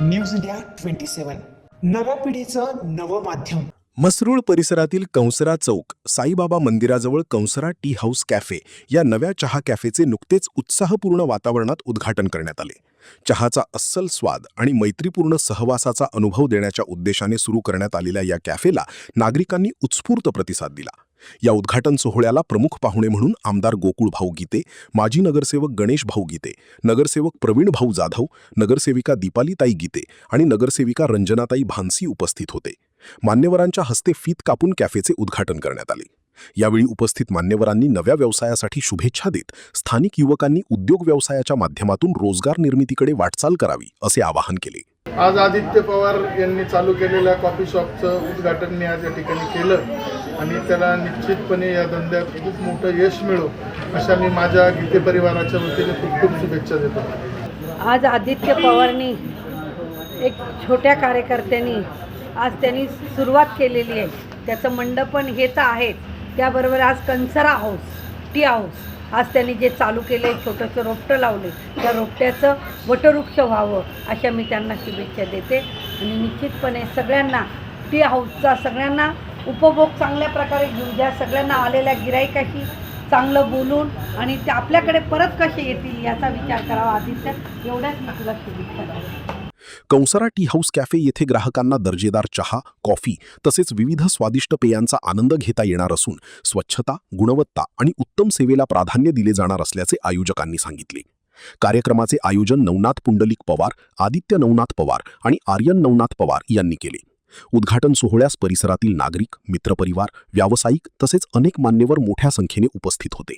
News India 27 नव्या पिढीचं नवं माध्यम. मसरूळ परिसरातील कंसरा चौक साईबाबा मंदिराजवळ कंसरा टी हाऊस कॅफे या नव्या चहा कॅफेचे नुकतेच उत्साहपूर्ण वातावरणात उद्घाटन करण्यात आले. चहाचा अस्सल स्वाद आणि मैत्रीपूर्ण सहवासाचा अनुभव देण्याच्या उद्देशाने सुरू करण्यात आलेल्या या कॅफेला नागरिकांनी उत्स्फूर्त प्रतिसाद दिला. या उद्घाटन सोहळ्याला प्रमुख पाहुणे म्हणून आमदार गोकुळ भाऊ गीते, माजी नगरसेवक गणेश भाऊ गीते, नगरसेवक प्रवीण भाऊ जाधव, नगरसेविका दीपालीताई गीते आणि नगरसेविका रंजनाताई भानसी उपस्थित होते. मान्यवरांच्या हस्ते फीत कापून कॅफेचे उद्घाटन करण्यात आले. यावेळी उपस्थित मान्यवरांनी नव्या व्यवसायासाठी शुभेच्छा देत स्थानिक युवकांनी उद्योग व्यवसायाच्या माध्यमातून रोजगार निर्मितीकडे वाटचाल करावी असे आवाहन केले. आज आदित्य पवार यांनी चालू केलेल्या कॉफी शॉपचं उद्घाटन मी आज या ठिकाणी केलं आणि त्याला निश्चितपणे या धंद्यात खूप मोठं यश मिळो अशा मी माझ्या गीते परिवाराच्या वतीने खूप खूप शुभेच्छा देतो. आज आदित्य पवारनी एक छोट्या कार्यकर्त्यांनी आज त्यांनी सुरुवात केलेली आहे. त्याचं मंडपन हे तर आहे, त्याबरोबर आज कंसरा हाऊस टी हाऊस आज त्यांनी जे चालू केलं आहे, छोटंसं रोपटं लावले, त्या रोपट्याचं वटवृक्ष व्हावं अशा मी त्यांना शुभेच्छा देते. आणि निश्चितपणे सगळ्यांना टी हाऊसचा सगळ्यांना उपभोग चांगल्या प्रकारे घेऊन द्या. सगळ्यांना आलेल्या गिराईकाशी चांगलं बोलून आणि ते आपल्याकडे परत कसे येतील याचा विचार करावा. आदित्य, एवढ्याच मी तुला शुभेच्छा देते. कंसरा टी हाऊस कॅफे येथे ग्राहकांना दर्जेदार चहा, कॉफी तसेच विविध स्वादिष्ट पेयांचा आनंद घेता येणार असून स्वच्छता, गुणवत्ता आणि उत्तम सेवेला प्राधान्य दिले जाणार असल्याचे आयोजकांनी सांगितले. कार्यक्रमाचे आयोजन नवनाथ पुंडलिक पवार, आदित्य नवनाथ पवार आणि आर्यन नवनाथ पवार यांनी केले. उद्घाटन सोहळ्यास परिसरातील नागरिक, मित्रपरिवार, व्यावसायिक तसेच अनेक मान्यवर मोठ्या संख्येने उपस्थित होते.